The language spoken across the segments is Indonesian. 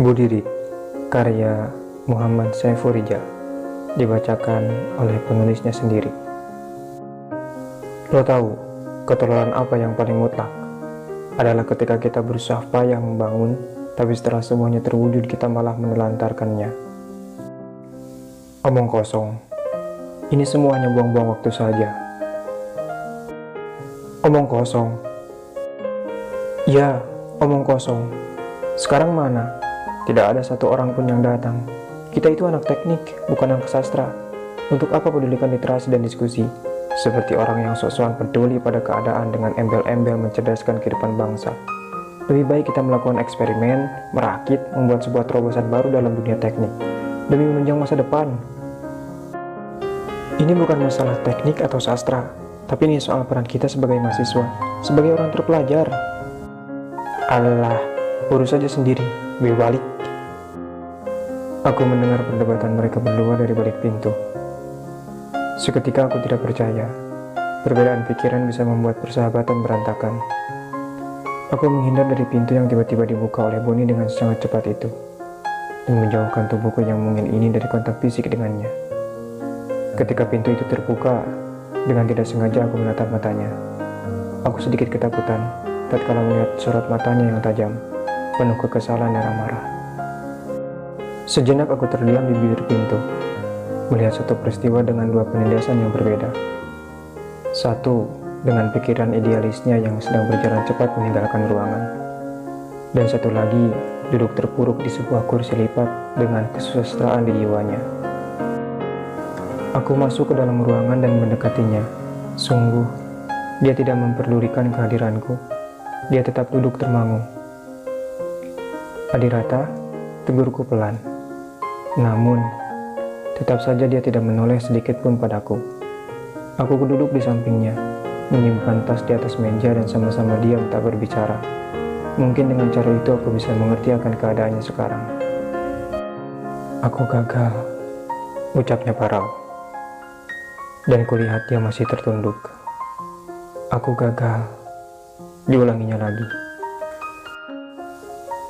Budirit, karya Muhammad Saiful Rijal, dibacakan oleh penulisnya sendiri. Lo tahu, ketololan apa yang paling mutlak? Adalah ketika kita berusaha payah membangun, tapi setelah semuanya terwujud kita malah menelantarkannya. Omong kosong, ini semuanya buang-buang waktu saja. Omong kosong, ya, omong kosong. Sekarang mana? Tidak ada satu orang pun yang datang. Kita itu anak teknik, bukan anak sastra. Untuk apa pedulikan literasi dan diskusi? Seperti orang yang sok-sokan peduli pada keadaan dengan embel-embel mencerdaskan kehidupan bangsa. Lebih baik kita melakukan eksperimen, merakit, membuat sebuah terobosan baru dalam dunia teknik, demi menunjang masa depan. Ini bukan masalah teknik atau sastra, tapi ini soal peran kita sebagai mahasiswa, sebagai orang terpelajar. Allah, urus saja sendiri, gue balik. Aku mendengar perdebatan mereka berdua dari balik pintu. Seketika aku tidak percaya, perbedaan pikiran bisa membuat persahabatan berantakan. Aku menghindar dari pintu yang tiba-tiba dibuka oleh Boni dengan sangat cepat itu, dan menjauhkan tubuhku yang mungil ini dari kontak fisik dengannya. Ketika pintu itu terbuka, dengan tidak sengaja aku menatap matanya. Aku sedikit ketakutan tatkala melihat sorot matanya yang tajam, penuh kekesalan dan amarah. Sejenak aku terdiam di bibir pintu, melihat satu peristiwa dengan dua penindasan yang berbeda. Satu, dengan pikiran idealisnya yang sedang berjalan cepat meninggalkan ruangan. Dan satu lagi, duduk terpuruk di sebuah kursi lipat dengan kesusastraan di jiwanya. Aku masuk ke dalam ruangan dan mendekatinya. Sungguh, dia tidak memperdulikan kehadiranku. Dia tetap duduk termangu. Adirata, tegurku pelan. Namun, tetap saja dia tidak menoleh sedikit pun padaku. Aku duduk di sampingnya, menyimpan tas di atas meja dan sama-sama diam tak berbicara. Mungkin dengan cara itu aku bisa mengerti akan keadaannya sekarang. Aku gagal, ucapnya parau. Dan kulihat dia masih tertunduk. Aku gagal, diulanginya lagi.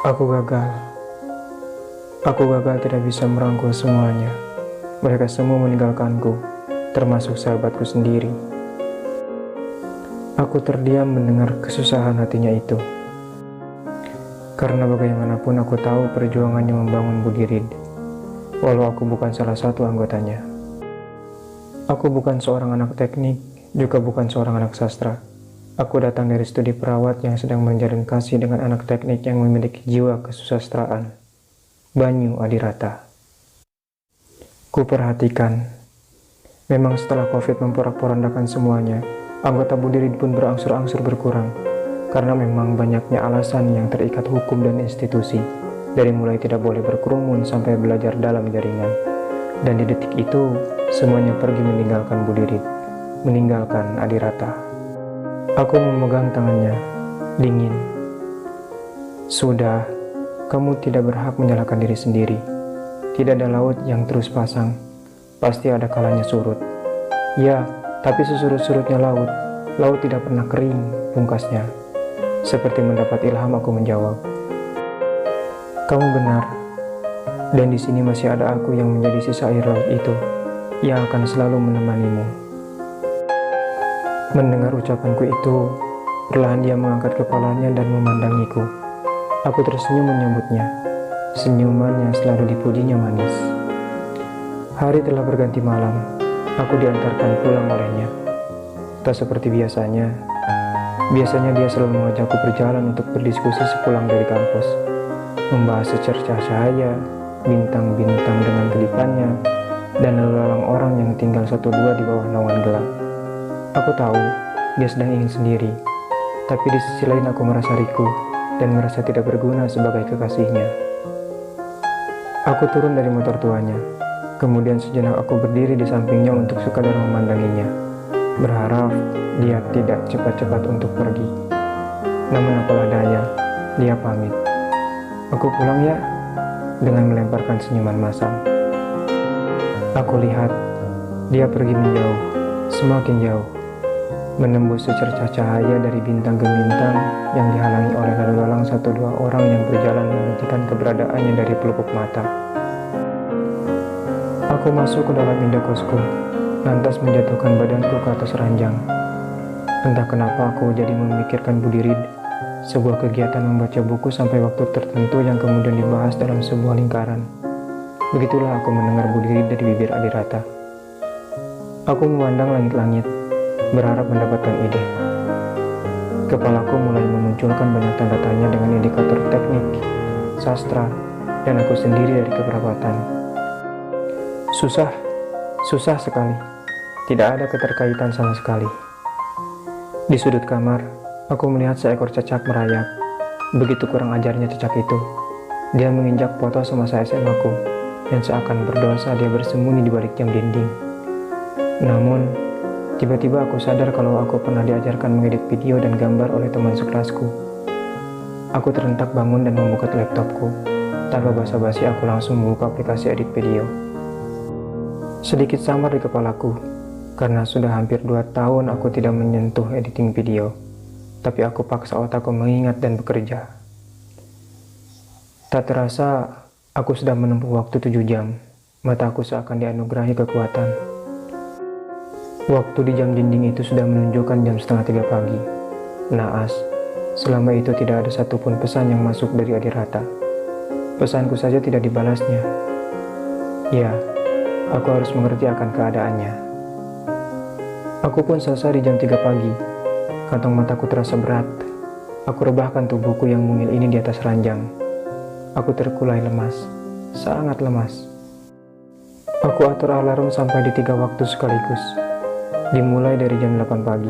Aku gagal. Aku gagal tidak bisa merangkul semuanya. Mereka semua meninggalkanku, termasuk sahabatku sendiri. Aku terdiam mendengar kesusahan hatinya itu. Karena bagaimanapun aku tahu perjuangannya membangun Budirit, walau aku bukan salah satu anggotanya. Aku bukan seorang anak teknik, juga bukan seorang anak sastra. Aku datang dari studi perawat yang sedang menjalin kasih dengan anak teknik yang memiliki jiwa kesusastraan. Banyu Adirata. Kuperhatikan, memang setelah COVID memporak-porandakan semuanya, anggota Budirit pun berangsur-angsur berkurang, karena memang banyaknya alasan yang terikat hukum dan institusi, dari mulai tidak boleh berkerumun sampai belajar dalam jaringan. Dan di detik itu, semuanya pergi meninggalkan Budirit, meninggalkan Adirata. Aku memegang tangannya, dingin. Sudah, kamu tidak berhak menyalahkan diri sendiri. Tidak ada laut yang terus pasang, pasti ada kalanya surut. Ya, tapi sesurut-surutnya laut tidak pernah kering, pungkasnya. Seperti mendapat ilham aku menjawab. Kamu benar, dan di sini masih ada aku yang menjadi sisa air laut itu, yang akan selalu menemanimu. Mendengar ucapanku itu, perlahan dia mengangkat kepalanya dan memandangiku. Aku tersenyum menyambutnya. Senyumannya selalu dipujinya manis. Hari telah berganti malam. Aku diantarkan pulang olehnya. Tak seperti biasanya. Biasanya dia selalu mengajakku berjalan untuk berdiskusi sepulang dari kampus. Membahas secercah cahaya, bintang-bintang dengan kedipannya, dan lalu lalang orang yang tinggal satu dua di bawah naungan gelap. Aku tahu, dia sedang ingin sendiri. Tapi di sisi lain aku merasa riku dan merasa tidak berguna sebagai kekasihnya. Aku turun dari motor tuanya. Kemudian sejenak aku berdiri di sampingnya untuk sekadar memandanginya, berharap dia tidak cepat-cepat untuk pergi. Namun apalah daya, dia pamit. Aku pulang ya, dengan melemparkan senyuman masam. Aku lihat, dia pergi menjauh, semakin jauh. menembus secercah cahaya dari bintang gemintang yang dihalangi oleh lalu lalang satu dua orang yang berjalan menghentikan keberadaannya dari pelupuk mata. Aku masuk ke dalam indekosku, lantas menjatuhkan badanku ke atas ranjang. Entah kenapa aku jadi memikirkan Budi Reed, sebuah kegiatan membaca buku sampai waktu tertentu yang kemudian dibahas dalam sebuah lingkaran. Begitulah aku mendengar Budi Reed dari bibir Adirata. Aku memandang langit-langit, berharap mendapatkan ide. Kepalaku mulai memunculkan banyak tanda tanya dengan indikator teknik, sastra, dan aku sendiri dari keperawatan. Susah sekali. Tidak ada keterkaitan sama sekali. Di sudut kamar, aku melihat seekor cecak merayap. Begitu kurang ajarnya cecak itu. Dia menginjak foto semasa SMA-ku, dan seakan berdosa dia bersembunyi di balik jam dinding. Namun, tiba-tiba aku sadar kalau aku pernah diajarkan mengedit video dan gambar oleh teman sekelasku. Aku terhentak bangun dan membuka laptopku. Tanpa basa-basi aku langsung membuka aplikasi edit video. Sedikit samar di kepalaku, karena sudah hampir 2 tahun aku tidak menyentuh editing video. Tapi aku paksa otakku mengingat dan bekerja. Tak terasa, aku sudah menempuh waktu 7 jam. Mataku seakan dianugerahi kekuatan. Waktu di jam dinding itu sudah menunjukkan jam 2:30 pagi. Naas, selama itu tidak ada satupun pesan yang masuk dari Adirata. Pesanku saja tidak dibalasnya. Ya, aku harus mengerti akan keadaannya. Aku pun selesai di jam 3 pagi. Kantong mataku terasa berat. Aku rebahkan tubuhku yang mungil ini di atas ranjang. Aku terkulai lemas, sangat lemas. Aku atur alarm sampai di 3 waktu sekaligus. Dimulai dari jam 8 pagi.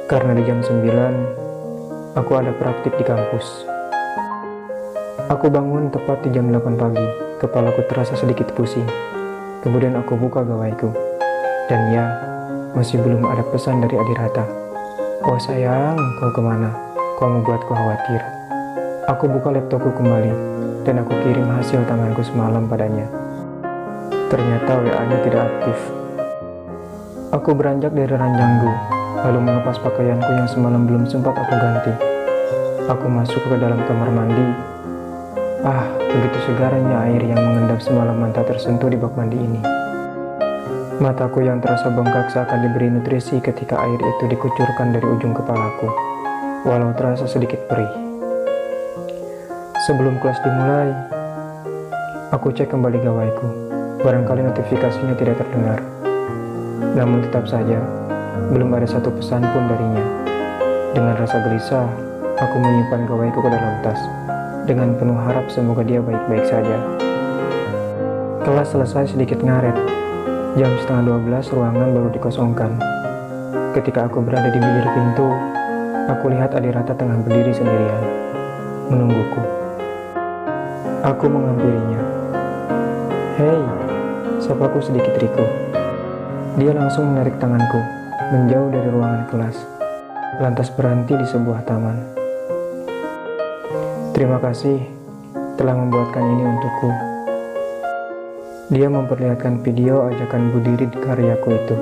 Karena di jam 9, aku ada praktik di kampus. Aku bangun tepat di jam 8 pagi. Kepalaku terasa sedikit pusing. Kemudian aku buka gawaiku. Dan ya, masih belum ada pesan dari Adirata. Oh sayang, kau kemana? Kau membuatku khawatir. Aku buka laptopku kembali, dan aku kirim hasil tanganku semalam padanya. Ternyata WA-nya tidak aktif. Aku beranjak dari ranjangku, lalu melepas pakaianku yang semalam belum sempat aku ganti. Aku masuk ke dalam kamar mandi. Begitu segarnya air yang mengendap semalaman tak tersentuh di bak mandi ini. Mataku yang terasa bengkak seakan diberi nutrisi ketika air itu dikucurkan dari ujung kepalaku, walau terasa sedikit perih. Sebelum kelas dimulai, aku cek kembali gawaiku. Barangkali notifikasinya tidak terdengar. Namun tetap saja, belum ada satu pesan pun darinya. Dengan rasa gelisah, aku menyimpan gawaiku ke dalam tas, dengan penuh harap semoga dia baik-baik saja. Kelas selesai sedikit ngaret. Jam 11:30 ruangan baru dikosongkan. Ketika aku berada di bibir pintu, aku lihat Adirata tengah berdiri sendirian, menungguku. Aku menghampirinya. Hei, sapaku sedikit Riko. Dia langsung menarik tanganku, menjauh dari ruangan kelas, lantas berhenti di sebuah taman. Terima kasih telah membuatkan ini untukku. Dia memperlihatkan video ajakan Budi Reed karyaku itu.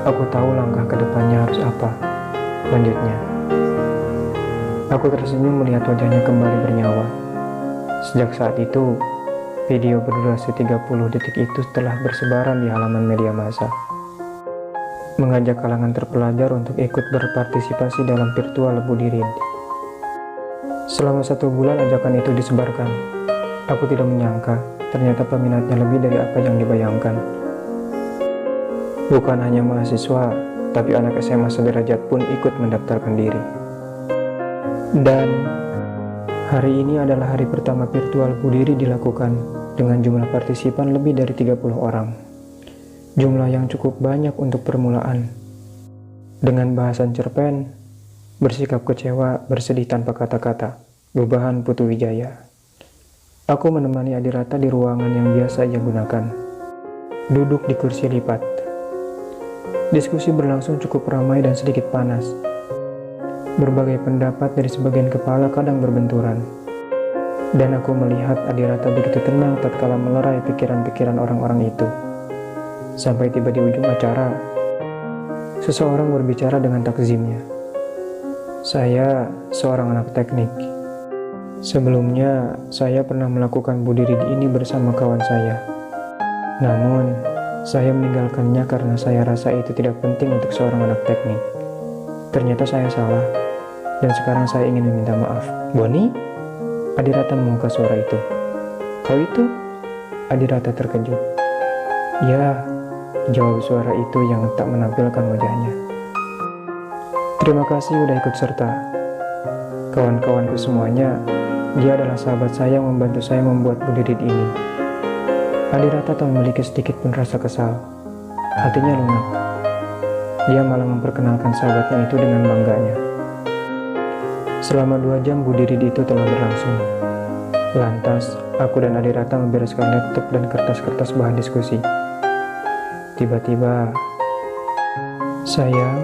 Aku tahu langkah ke depannya harus apa. Lanjutnya. Aku tersenyum melihat wajahnya kembali bernyawa. Sejak saat itu, video berdurasi 30 detik itu telah bersebaran di halaman media massa. Mengajak kalangan terpelajar untuk ikut berpartisipasi dalam virtual Budi Reed. Selama 1 bulan ajakan itu disebarkan. Aku tidak menyangka ternyata peminatnya lebih dari apa yang dibayangkan. Bukan hanya mahasiswa, tapi anak SMA sederajat pun ikut mendaftarkan diri. Dan hari ini adalah hari pertama virtual Budi Reed dilakukan dengan jumlah partisipan lebih dari 30 orang. Jumlah yang cukup banyak untuk permulaan. Dengan bahasan cerpen, bersikap kecewa, bersedih tanpa kata-kata, bebahan Putu Wijaya. Aku menemani Adirata di ruangan yang biasa ia gunakan. Duduk di kursi lipat. Diskusi berlangsung cukup ramai dan sedikit panas. Berbagai pendapat dari sebagian kepala kadang berbenturan. Dan aku melihat Adirata begitu tenang tatkala melerai pikiran-pikiran orang-orang itu. Sampai tiba di ujung acara, Seseorang berbicara dengan takzimnya. Saya seorang anak teknik. Sebelumnya, saya pernah melakukan bunuh diri ini bersama kawan saya. Namun, saya meninggalkannya karena saya rasa itu tidak penting untuk seorang anak teknik. Ternyata saya salah, dan sekarang saya ingin meminta maaf. Boni? Adirata membuka suara itu. Kau itu? Adirata terkejut. Ya, jawab suara itu yang tak menampilkan wajahnya. Terima kasih udah ikut serta. Kawan-kawanku semuanya, dia adalah sahabat saya yang membantu saya membuat bunuh diri ini. Adirata tak memiliki sedikit pun rasa kesal. Hatinya lunak. Dia malah memperkenalkan sahabatnya itu dengan bangganya. Selama 2 jam bunuh diri itu telah berlangsung. Lantas, aku dan Adirata membereskan laptop dan kertas-kertas bahan diskusi. Tiba-tiba, sayang,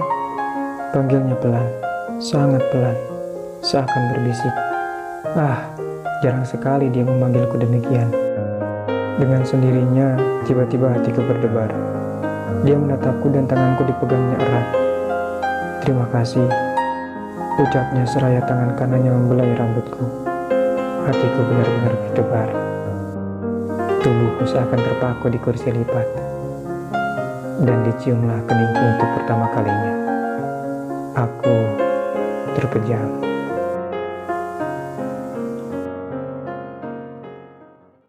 panggilnya pelan, sangat pelan, seakan berbisik. Jarang sekali dia memanggilku demikian. Dengan sendirinya, tiba-tiba hatiku berdebar. Dia menatapku dan tanganku dipegangnya erat. Terima kasih, ucapnya seraya tangan kanannya membelai rambutku. Hatiku benar-benar berdebar. Tubuhku seakan terpaku di kursi lipat. Dan diciumlah keningku untuk pertama kalinya. Aku terpejam.